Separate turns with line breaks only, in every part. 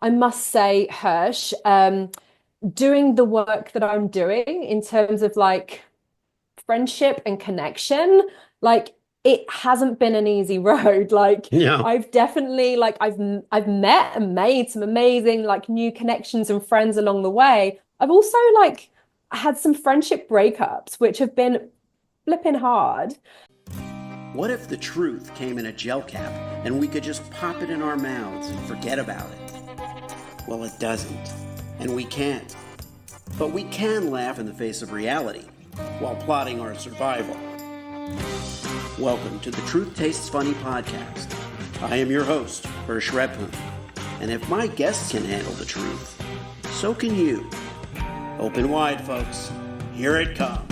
I must say, Hirsch, doing the work that I'm doing in terms of like friendship and connection, like it hasn't been an easy road. Like
Yeah.
I've definitely like I've met and made some amazing like new connections and friends along the way. I've also like had some friendship breakups, which have been flipping hard.
What if the truth came in a gel cap and we could just pop it in our mouths and forget about it? Well, it doesn't. And we can't. But we can laugh in the face of reality while plotting our survival. Welcome to the Truth Tastes Funny podcast. I am your host, Hirsch Redpun. And if my guests can handle the truth, so can you. Open wide, folks. Here it comes.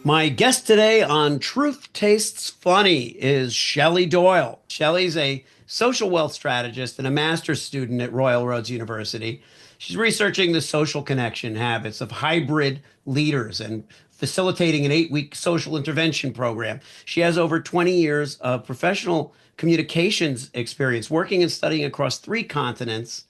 My guest today on Truth Tastes Funny is Shelley Doyle. Shelley's a social wealth strategist and a master's student at Royal Roads University. She's researching the social connection habits of hybrid leaders and facilitating an 8-week social intervention program. She has over 20 years of professional communications experience working and studying across 3 continents,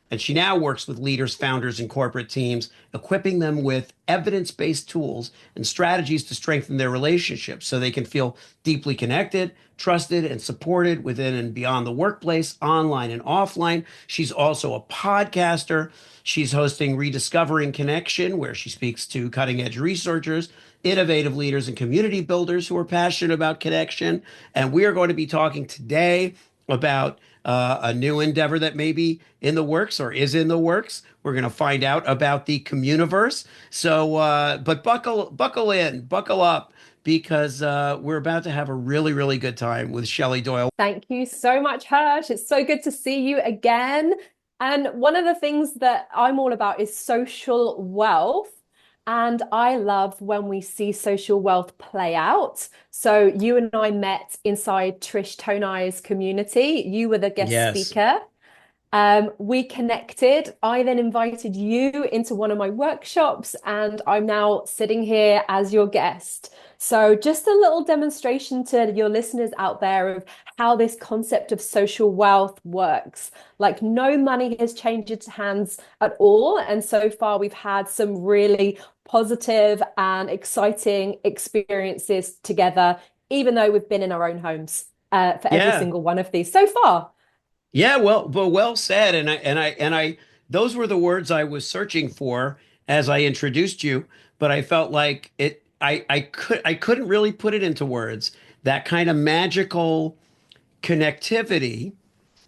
and she now works with leaders, founders, and corporate teams, equipping them with evidence based tools and strategies to strengthen their relationships so they can feel deeply connected, trusted, and supported within and beyond the workplace, online and offline. She's also a podcaster. She's hosting Rediscovering Connection, where she speaks to cutting edge researchers, innovative leaders, and community builders who are passionate about connection. And we are going to be talking today about a new endeavor that may be in the works or is in the works. We're going to find out about the communiverse. So, but buckle in, buckle up, because we're about to have a really, really good time with Shelley Doyle.
Thank you so much, Hirsch. It's so good to see you again. And one of the things that I'm all about is social wealth. And I love when we see social wealth play out. So you and I met inside Trish Tonai's community. You were the guest
Yes.
speaker. We connected. I then invited you into one of my workshops, and I'm now sitting here as your guest. So, just a little demonstration to your listeners out there of how this concept of social wealth works. Like, no money has changed its hands at all. And so far, we've had some really positive and exciting experiences together, even though we've been in our own homes for every
Yeah.
single one of these so far.
Yeah, well said. And I those were the words I was searching for as I introduced you, but I felt like I couldn't really put it into words. That kind of magical connectivity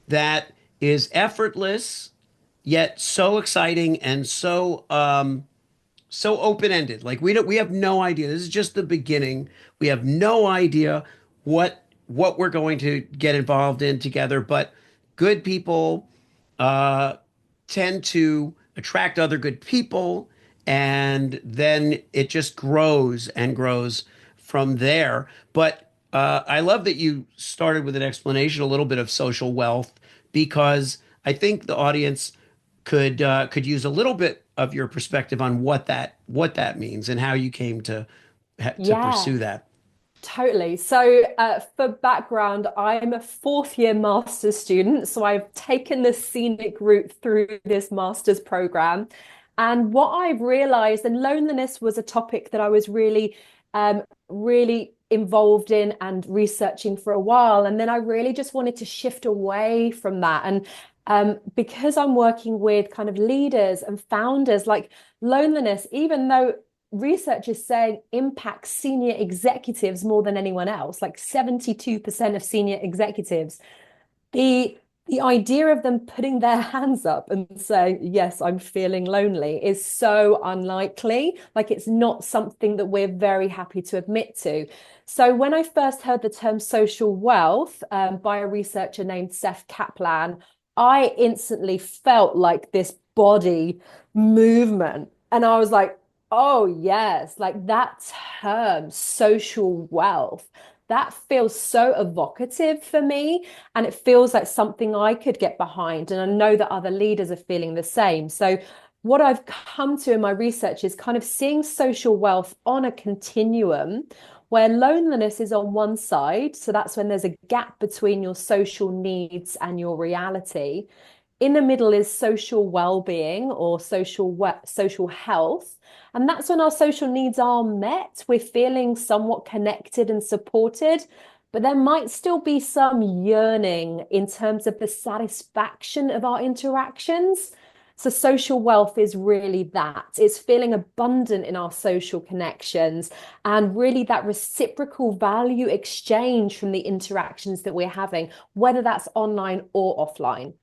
that is effortless yet so exciting and so open-ended. Like we have no idea. This is just the beginning. We have no idea what we're going to get involved in together, but good people uh tend to attract other good people, and then it just grows and grows from there. But I love that you started with an explanation a little bit of social wealth, because I think the audience could use a little bit of your perspective on what that means and how you came to
Yeah.
pursue that.
Totally. So, for background, I'm a fourth year master's student. So, I've taken the scenic route through this master's program. And what I've realized, and loneliness was a topic that I was really involved in and researching for a while. And then I really just wanted to shift away from that. And because I'm working with kind of leaders and founders, like loneliness, even though research is saying impacts senior executives more than anyone else, like 72% of senior executives. The idea of them putting their hands up and saying, yes, I'm feeling lonely is so unlikely. Like it's not something that we're very happy to admit to. So when I first heard the term social wealth by a researcher named Seth Kaplan, I instantly felt like this body movement. And I was like, oh, yes, like that term, social wealth, that feels so evocative for me. And it feels like something I could get behind. And I know that other leaders are feeling the same. So, what I've come to in my research is kind of seeing social wealth on a continuum where loneliness is on one side. So that's when there's a gap between your social needs and your reality. In the middle is social well-being or social health. And that's when our social needs are met. We're feeling somewhat connected and supported, but there might still be some yearning in terms of the satisfaction of our interactions. So social wealth is really that. It's feeling abundant in our social connections and really that reciprocal value exchange from the interactions that we're having, whether that's online or offline.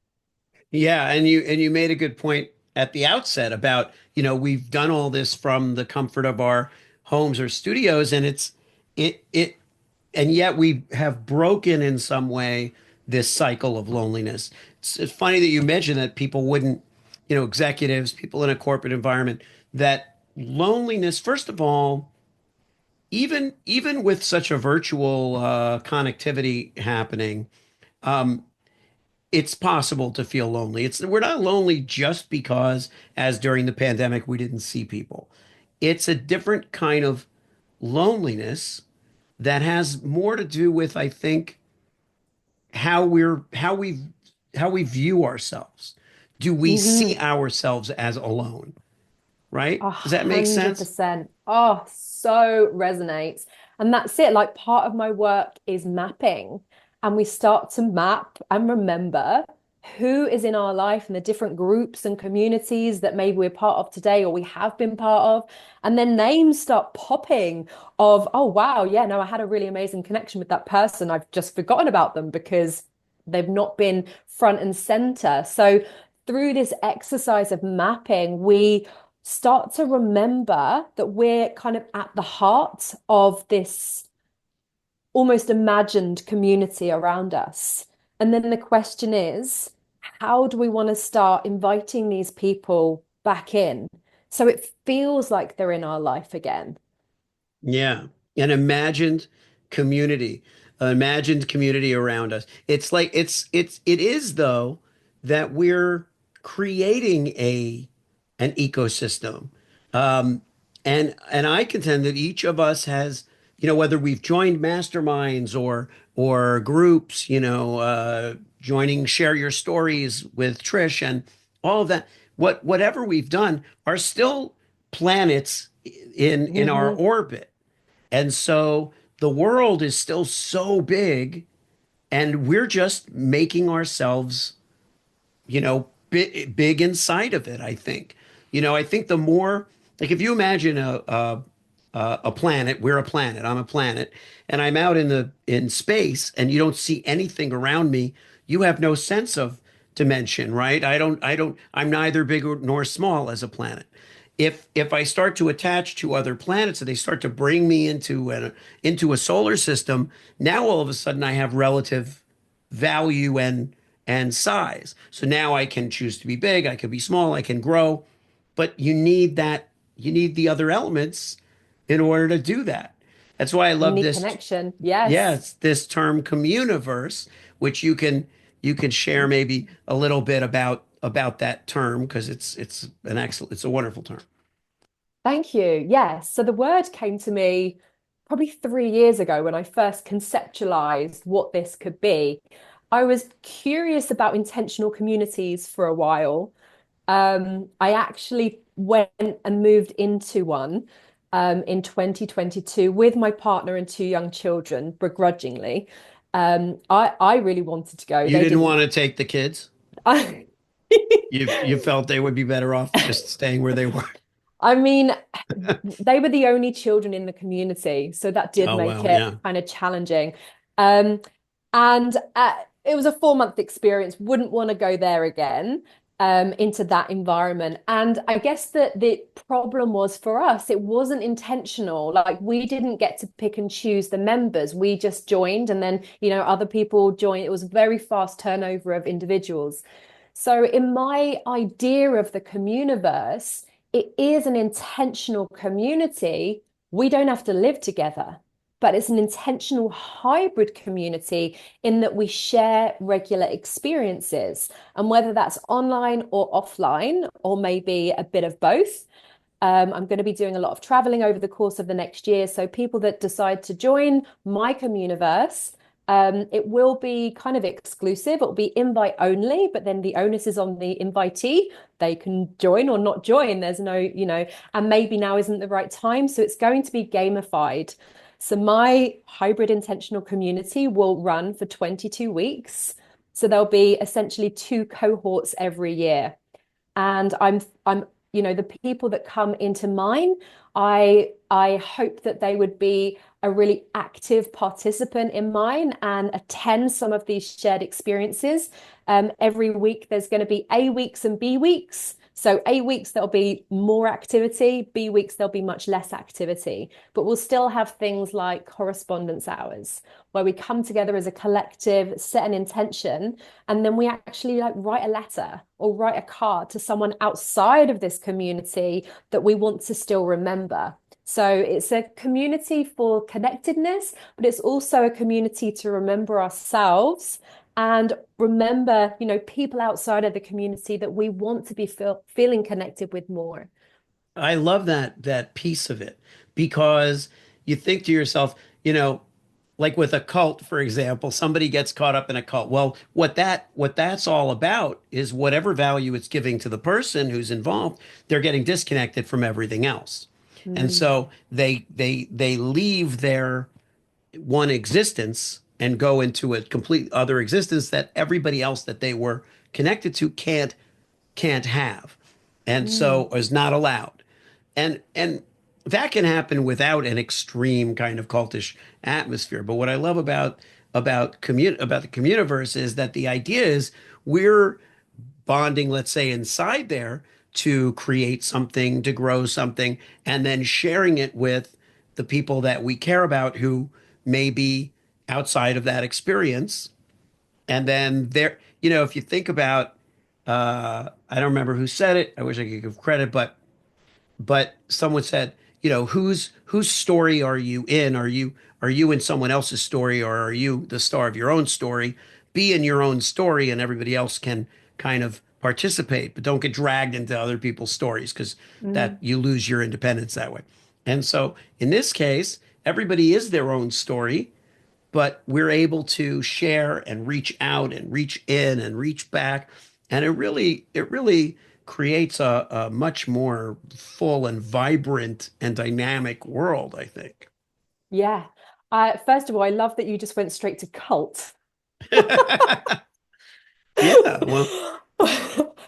Yeah, and you made a good point at the outset about, we've done all this from the comfort of our homes or studios, and it and yet we have broken in some way this cycle of loneliness. It's funny that you mentioned that people wouldn't, executives, people in a corporate environment, that loneliness, first of all, even with such a virtual connectivity happening, um, it's possible to feel lonely. We're not lonely just because, as during the pandemic, we didn't see people. It's a different kind of loneliness that has more to do with, I think, how we view ourselves. Do we see
Mhm.
ourselves as alone? Right?
A
Does that make
hundred
sense?
percent. Oh, so resonates. And that's it. Like part of my work is mapping. And we start to map and remember who is in our life and the different groups and communities that maybe we're part of today or we have been part of. And then names start popping of, oh, wow, yeah, no, I had a really amazing connection with that person. I've just forgotten about them because they've not been front and center. So through this exercise of mapping, we start to remember that we're kind of at the heart of this almost imagined community around us. And then the question is, how do we want to start inviting these people back in so it feels like they're in our life again?
Yeah. An imagined community around us. It's like it is though that we're creating an ecosystem. Um, and I contend that each of us has, whether we've joined masterminds or groups, joining Share Your Stories with Trish and all of that, whatever we've done are still planets in our
Hmm.
orbit. And so the world is still so big, and we're just making ourselves, big inside of it, I think. I think the more, like, if you imagine a planet, we're a planet, I'm a planet, and I'm out in space, and you don't see anything around me, you have no sense of dimension, right? I'm neither big nor small as a planet. If I start to attach to other planets and they start to bring me into a solar system, now all of a sudden I have relative value and size. So now I can choose to be big, I can be small, I can grow, but you need the other elements in order to do that. That's why I
You
love
need
this.
connection.
Yeah,
Yes.
it's this term communiverse, which you can share maybe a little bit about that term because it's a wonderful term.
Thank you. Yes. So the word came to me probably 3 years ago when I first conceptualized what this could be. I was curious about intentional communities for a while. I actually went and moved into one in 2022 with my partner and two young children, begrudgingly. I really wanted to go.
You
They
didn't
didn't.
want to take the kids.
I,
You felt they would be better off just staying where they were.
I mean, they were the only children in the community, so that did
Oh
make
well,
it
yeah.
kind of challenging. Um, and it was a 4 month experience. Wouldn't want to go there again, into that environment. And I guess that the problem was for us, it wasn't intentional. Like we didn't get to pick and choose the members. We just joined, and then other people joined. It was a very fast turnover of individuals. So in my idea of the communiverse, it is an intentional community. We don't have to live together, but it's an intentional hybrid community in that we share regular experiences. And whether that's online or offline, or maybe a bit of both, I'm going to be doing a lot of traveling over the course of the next year. So people that decide to join my communiverse, it will be kind of exclusive. It will be invite only, but then the onus is on the invitee. They can join or not join. There's no, and maybe now isn't the right time. So it's going to be gamified. So my hybrid intentional community will run for 22 weeks. So there'll be essentially two cohorts every year. And I'm the people that come into mine, I hope that they would be a really active participant in mine and attend some of these shared experiences. Every week there's going to be A weeks and B weeks. So A weeks there'll be more activity, B weeks there'll be much less activity, but we'll still have things like correspondence hours where we come together as a collective, set an intention, and then we actually like write a letter or write a card to someone outside of this community that we want to still remember. So it's a community for connectedness, but it's also a community to remember ourselves and remember, people outside of the community that we want to be feeling connected with more.
I love that piece of it because you think to yourself, like with a cult, for example, somebody gets caught up in a cult. Well, what that's all about is whatever value it's giving to the person who's involved, they're getting disconnected from everything else. And
Mm.
so they leave their one existence and go into a complete other existence that everybody else that they were connected to can't have, and so
Mm.
is not allowed. And that can happen without an extreme kind of cultish atmosphere. But what I love about the communiverse is that the idea is we're bonding, let's say, inside there to create something, to grow something, and then sharing it with the people that we care about who may be outside of that experience. And then there, if you think about, I don't remember who said it. I wish I could give credit, but someone said, whose story are you in? Are you in someone else's story, or are you the star of your own story? Be in your own story, and everybody else can kind of participate, but don't get dragged into other people's stories because that
Mm.
you lose your independence that way. And so in this case, everybody is their own story, but we're able to share and reach out and reach in and reach back. And it really creates a much more full and vibrant and dynamic world, I think.
Yeah. First of all, I love that you just went straight to cult.
Yeah, well,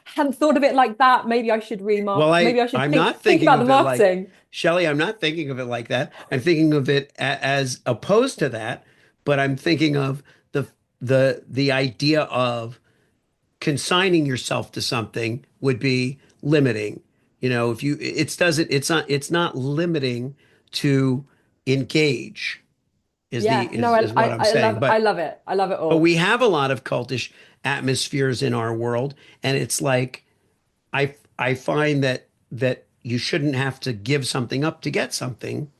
Hadn't thought of it like that. Maybe I should remark.
well,
Maybe
I
I should
I'm
think
not
think
thinking
about the
of it like
marketing.
Shelley. I'm not thinking of it like that. I'm thinking of it as opposed to that, but I'm thinking of the idea of consigning yourself to something would be limiting. If you it's not limiting to engage is the
Yeah. No,
is is what I'm
I
saying.
love I
But
love it. I love it
but
all.
we have a lot of cultish atmospheres in our world, and it's like I find that you shouldn't have to give something up to get something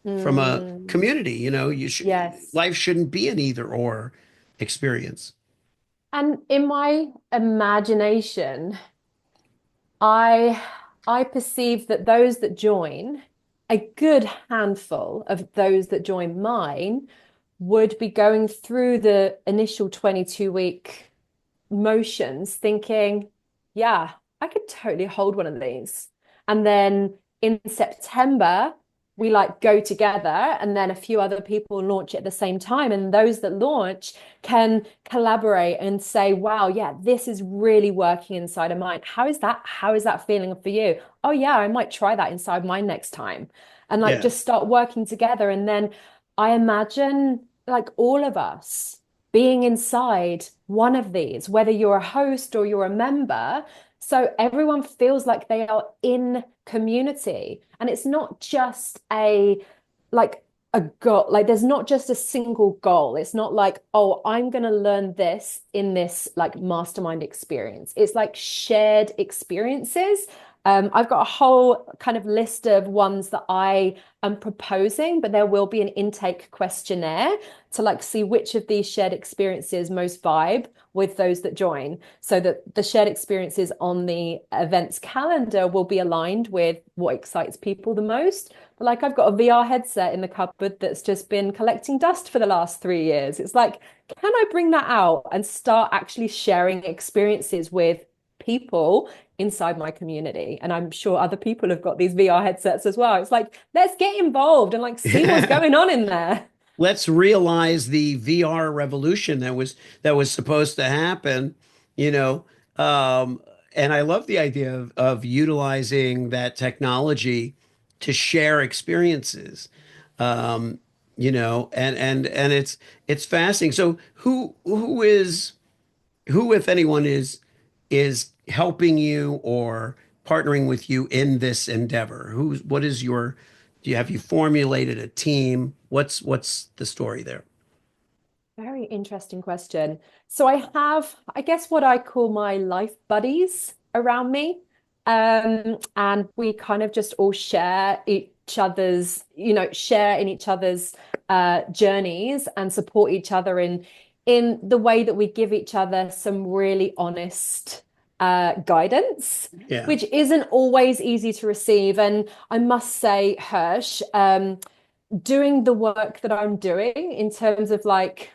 from a
Mm,
community. You should
yes.
life shouldn't be an either or experience.
And in my imagination, I I perceive that those that join, a good handful of those that join mine would be going through the initial 22-week motions thinking, yeah, I could totally hold one of these. And then in September, we like go together, and then a few other people launch at the same time. And those that launch can collaborate and say, wow, yeah, this is really working inside of mine. How is that? How is that feeling for you? Oh, yeah, I might try that inside mine next time. And like
Yeah.
just start working together. And then I imagine like all of us being inside one of these, whether you're a host or you're a member. So everyone feels like they are in community. And it's not just like a goal, like there's not just a single goal. It's not like, oh, I'm going to learn this in this like mastermind experience. It's like shared experiences. I've got a whole kind of list of ones that I am proposing, but there will be an intake questionnaire to like see which of these shared experiences most vibe with those that join, so that the shared experiences on the events calendar will be aligned with what excites people the most. But like I've got a VR headset in the cupboard that's just been collecting dust for the last 3 years. It's like, can I bring that out and start actually sharing experiences with people inside my community? And I'm sure other people have got these VR headsets as well. It's like, let's get involved and like see what's going on in there.
Let's realize the VR revolution that was supposed to happen, you know. Um, and I love the idea of utilizing that technology to share experiences. Um, and it's fascinating. So who, if anyone, is helping you or partnering with you in this endeavor? What is your, have you formulated a team? What's the story there?
Very interesting question. So I have, I guess, what I call my life buddies around me. And we kind of just all share each other's, share in each other's journeys and support each other in the way that we give each other some really honest guidance,
Yeah.
which isn't always easy to receive. And I must say, Hirsch, doing the work that I'm doing in terms of like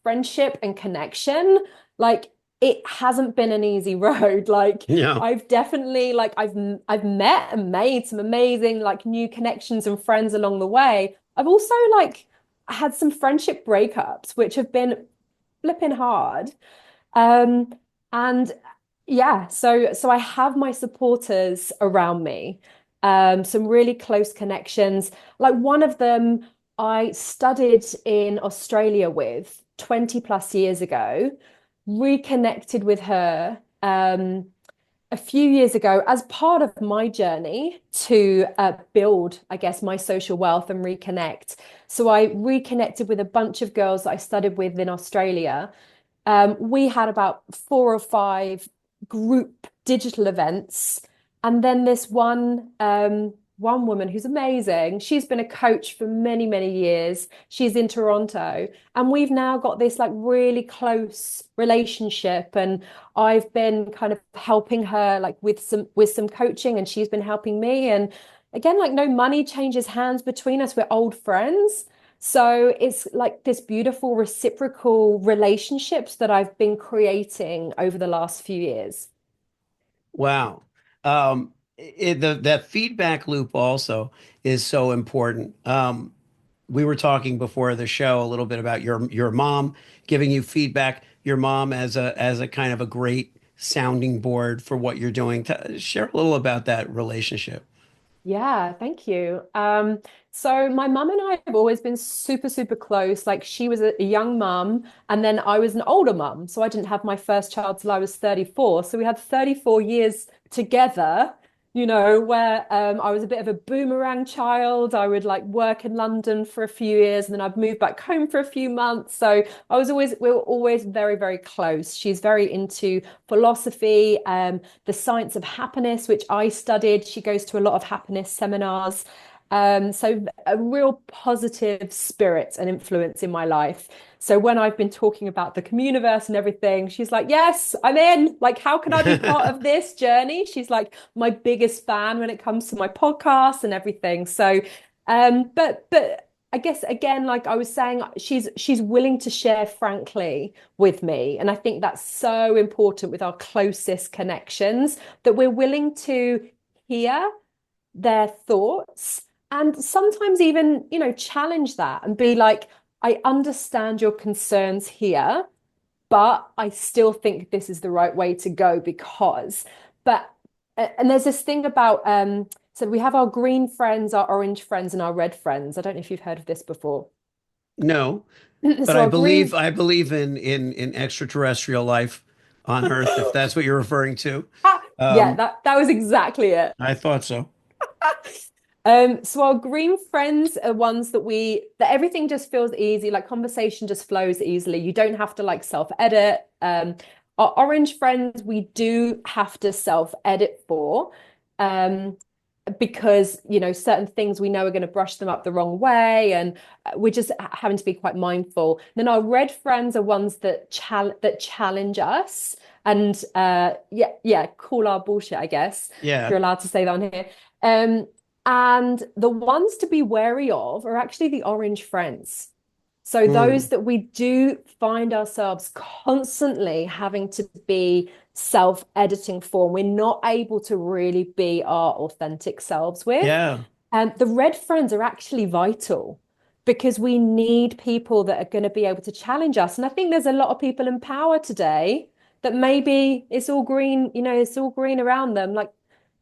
friendship and connection, like it hasn't been an easy road. Like
Yeah.
I've definitely like I've met and made some amazing like new connections and friends along the way. I've also like had some friendship breakups which have been flipping hard. Um, and yeah, so I have my supporters around me, some really close connections. Like one of them I studied in Australia with 20 plus years ago, reconnected with her a few years ago as part of my journey to build, I guess, my social wealth and reconnect. So I reconnected with a bunch of girls that I studied with in Australia. We had about 4 or 5 group digital events, and then this one woman who's amazing. She's been a coach for many, many years. She's in Toronto, and we've now got this like really close relationship. And I've been kind of helping her like with some coaching, and she's been helping me. And again, like no money changes hands between us. We're old friends. So it's like this beautiful reciprocal relationships that I've been creating over the last few years.
Wow. That feedback loop also is so important. We were talking before the show a little bit about your mom giving you feedback, your mom as a kind of a great sounding board for what you're doing. Share a little about that relationship.
Yeah, thank you. So my mum and I have always been super, super close. Like she was a young mum, and then I was an older mum. So I didn't have my first child till I was 34. So we had 34 years together, where I was a bit of a boomerang child. I would like work in London for a few years, and then I'd move back home for a few months. So we were always very, very close. She's very into philosophy, the science of happiness, which I studied. She goes to a lot of happiness seminars. So a real positive spirit and influence in my life. So when I've been talking about the communiverse and everything, she's like, yes, I'm in. Like, how can I be part of this journey? She's like my biggest fan when it comes to my podcast and everything. So, but I guess again, like I was saying, she's willing to share frankly with me. And I think that's so important with our closest connections, that we're willing to hear their thoughts and sometimes even, challenge that and be like, I understand your concerns here, but I still think this is the right way to go because, but, and there's this thing about, so we have our green friends, our orange friends, and our red friends. I don't know if you've heard of this before.
No, but
So our green,
I believe in extraterrestrial life on Earth, if that's what you're referring to.
yeah,
Um,
that was exactly it.
I thought so.
So our green friends are ones that everything just feels easy, like conversation just flows easily. You don't have to like self-edit. Our orange friends, we do have to self-edit for. because certain things we know are going to brush them up the wrong way, and we're just having to be quite mindful. Then our red friends are ones that challenge us and yeah, call our bullshit, I guess, if
Yeah.
you're allowed to say that on here. um and the ones to be wary of are actually the orange friends. So those
Mm.
that we do find ourselves constantly having to be self-editing for, we're not able to really be our authentic selves with.
Yeah.
And the red friends are actually vital because we need people that are going to be able to challenge us. And I think there's a lot of people in power today that maybe it's all green, it's all green around them. Like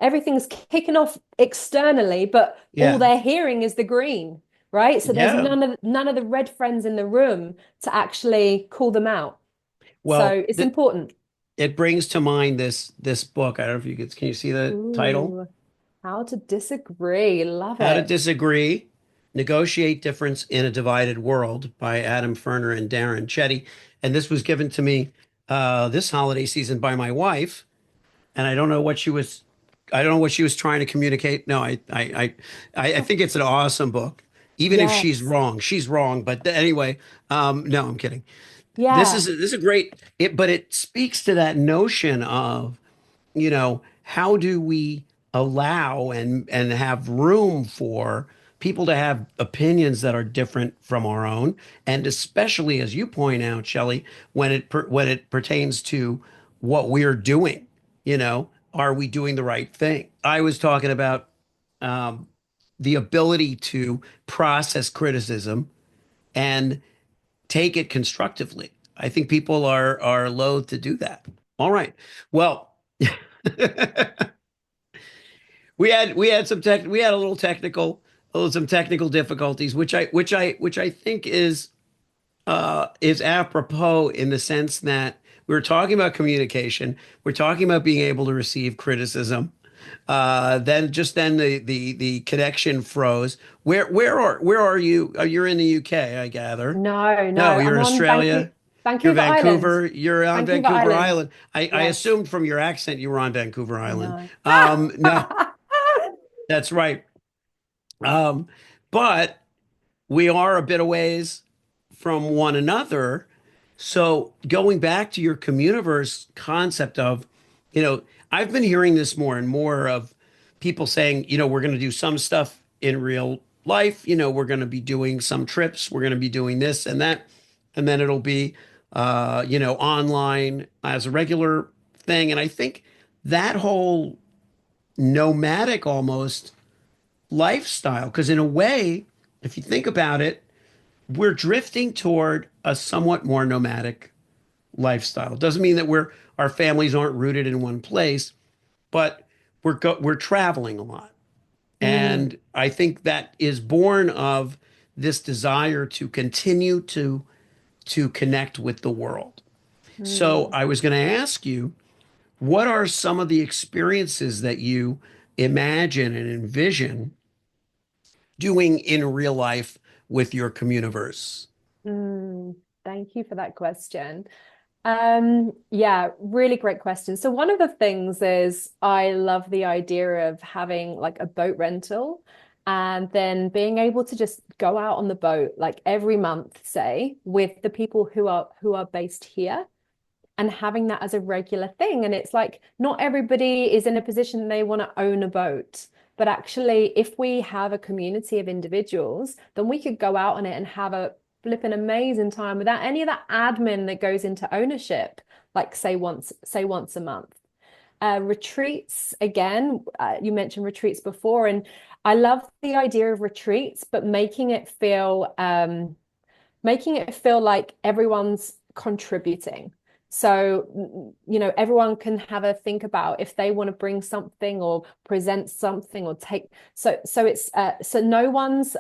everything's kicking off externally, but all
Yeah.
they're hearing is the green, right? So there's
Yeah.
none of the red friends in the room to actually call them out.
Well,
So it's important.
it brings to mind this book. I don't know if can you see the title?
Ooh, how to disagree. Love
How to
it.
Disagree, Negotiate Difference in a Divided World by Adam Ferner and Darren Chetty. And this was given to me this holiday season by my wife. And I don't know what she was trying to communicate. No, I think it's an awesome book. Even if she's
Yes.
wrong, she's wrong. But anyway, no, I'm kidding.
Yeah.
This is a great but it speaks to that notion of how do we allow and have room for people to have opinions that are different from our own, and especially as you point out, Shelley, when it pertains to what we're doing, are we doing the right thing? I was talking about um, the ability to process criticism and take it constructively. I think people are loath to do that. All right. Well, we had a little some technical difficulties, which I think is apropos in the sense that we were talking about communication, we're talking about being able to receive criticism. Then the connection froze. Where are you? You're in the UK, I gather.
No, no,
No, you're
I'm
in
on
Australia. You're
Vancouver Island.
Vancouver. You're on
Vancouver
Vancouver
Island.
Island. I
Yes,
assumed from your accent you were on Vancouver Island.
no.
No, that's right. Um, but we are a bit a ways from one another. So going back to your communiverse concept of, you know, I've been hearing this more and more of people saying, we're going to do some stuff in real life. We're going to be doing some trips. We're going to be doing this and that. And then it'll be, online as a regular thing. And I think that whole nomadic almost lifestyle, because in a way, if you think about it, we're drifting toward a somewhat more nomadic lifestyle. Doesn't mean that our families aren't rooted in one place, but we're traveling a lot.
Mm,
And I think that is born of this desire to continue to connect with the world. So
mm,
I was going to ask you, what are some of the experiences that you imagine and envision doing in real life with your communiverse?
mm. Thank you for that question. Yeah, really great question. So one of the things is I love the idea of having like a boat rental and then being able to just go out on the boat like every month, say, with the people who are based here, and having that as a regular thing. And it's like not everybody is in a position they want to own a boat. But actually, if we have a community of individuals, then we could go out on it and have a flipping amazing time without any of that admin that goes into ownership, like say once a month. Retreats, again, you mentioned retreats before, and I love the idea of retreats, but making it feel like everyone's contributing. So, everyone can have a think about if they want to bring something or present something or take. So it's so no one's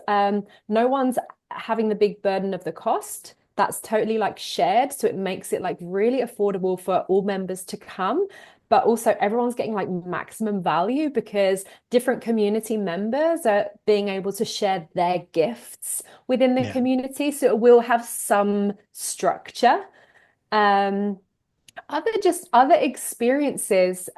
having the big burden of the cost. That's totally like shared. So it makes it like really affordable for all members to come. But also everyone's getting like maximum value because different community members are being able to share their gifts within the
Yeah.
community. So it will have some structure. Um, other experiences.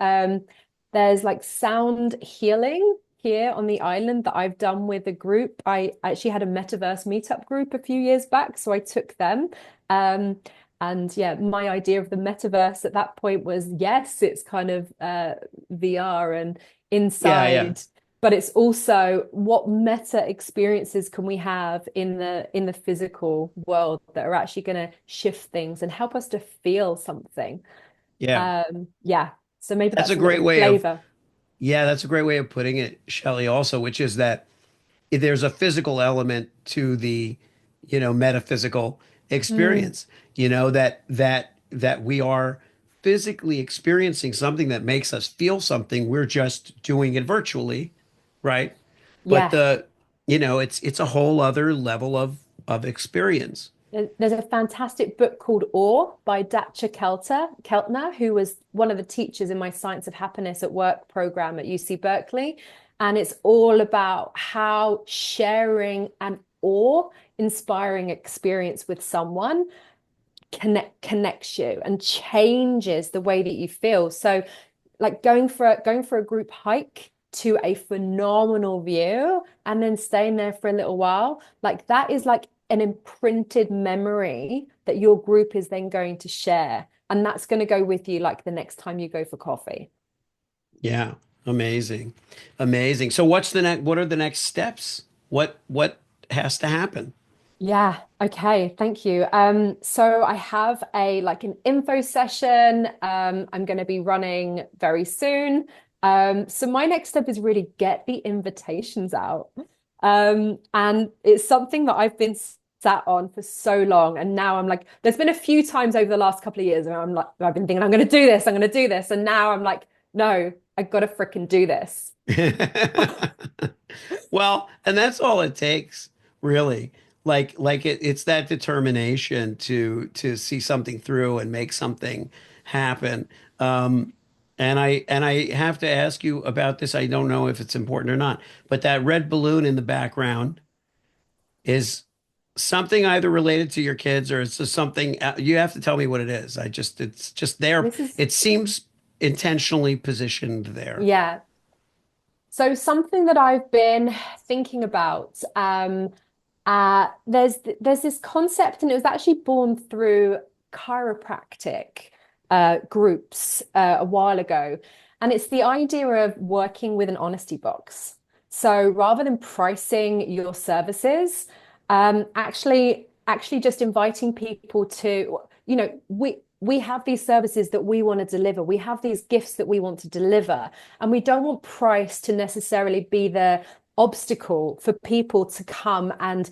There's like sound healing here on the island that I've done with a group. I actually had a metaverse meetup group a few years back, so I took them. Um, and yeah, my idea of the metaverse at that point was yes, it's kind of VR and
Yeah, yeah.
inside, but it's also what meta experiences can we have in the physical world that are actually going to shift things and help us to feel something.
Yeah.
Yeah. So maybe
That's a
that's a
great
little
way of
flavor.
Yeah, that's a great way of putting it, Shelley, also, which is that there's a physical element to the, metaphysical
Mm,
experience, that we are physically experiencing something that makes us feel something. We're just doing it virtually, right? But
yeah.
it's a whole other level of experience.
There's a fantastic book called Awe by Keltner, who was one of the teachers in my Science of Happiness at Work program at UC Berkeley. And it's all about how sharing an awe-inspiring experience with someone connects you and changes the way that you feel. So like going for a group hike to a phenomenal view and then staying there for a little while, like that is like an imprinted memory that your group is then going to share. And that's going to go with you like the next time you go for coffee.
Yeah, amazing. Amazing. So what are the next steps? What has to happen?
Yeah, okay, thank you. So I have a like an info session I'm going to be running very soon. So my next step is really get the invitations out. And it's something that I've been sat on for so long. And now I'm like, there's been a few times over the last couple of years where I'm like, I've been thinking, I'm going to do this, I'm going to do this. And now I'm like, no, I got to freaking do this.
Well, and that's all it takes, really. It's that determination to see something through and make something happen. And I have to ask you about this. I don't know if it's important or not, but that red balloon in the background is something either related to your kids or it's just something you have to tell me what it is. It's just there.
This is,
It seems intentionally positioned there.
yeah. So something that I've been thinking about, there's this concept, and it was actually born through chiropractic groups a while ago, and it's the idea of working with an honesty box. So rather than pricing your services, actually just inviting people to, we have these services that we want to deliver. We have these gifts that we want to deliver. And we don't want price to necessarily be the obstacle for people to come and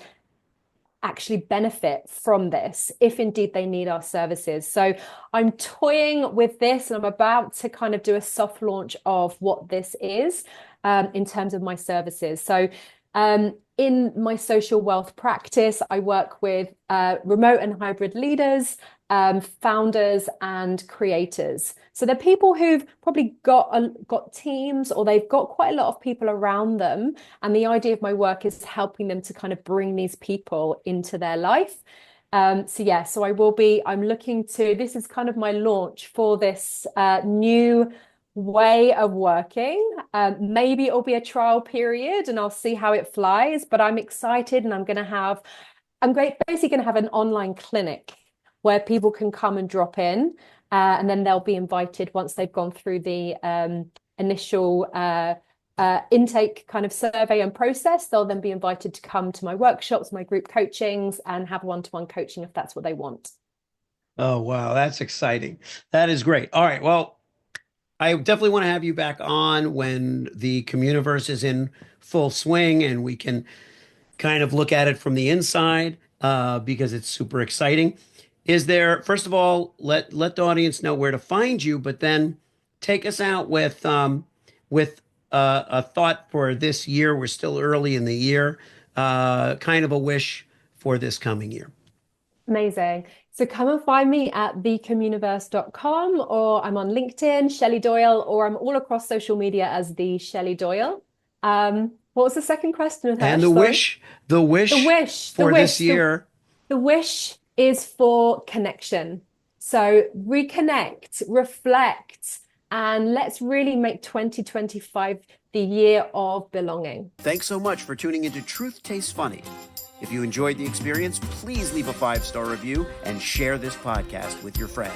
actually benefit from this if indeed they need our services. So I'm toying with this and I'm about to kind of do a soft launch of what this is in terms of my services. So in my social wealth practice, I work with remote and hybrid leaders, founders, and creators. So they're people who've probably got teams or they've got quite a lot of people around them. And the idea of my work is helping them to kind of bring these people into their life. So yeah, so I'm looking to, this is kind of my launch for this new way of working. Maybe it'll be a trial period and I'll see how it flies, but I'm excited and basically going to have an online clinic where people can come and drop in, and then they'll be invited once they've gone through the initial intake kind of survey and process. They'll then be invited to come to my workshops, my group coachings, and have one-to-one coaching if that's what they want.
Oh, wow, that's exciting. That is great. All right, well, I definitely want to have you back on when the communiverse is in full swing and we can kind of look at it from the inside because it's super exciting. Is there, first of all, let the audience know where to find you, but then take us out with a thought for this year. We're still early in the year, kind of a wish for this coming year.
Amazing. So come and find me at thecommuniverse.com, or I'm on LinkedIn, Shelley Doyle, or I'm all across social media as the Shelley Doyle. What was the second question,
And
Hirsch? Sorry.
the
The
wish
wish, the
for this
wish,
year.
the wish is for connection. So reconnect, reflect, And let's really make 2025 the year of belonging.
Thanks so much for tuning into Truth Tastes Funny. If you enjoyed the experience, please leave a 5-star review and share this podcast with your friends.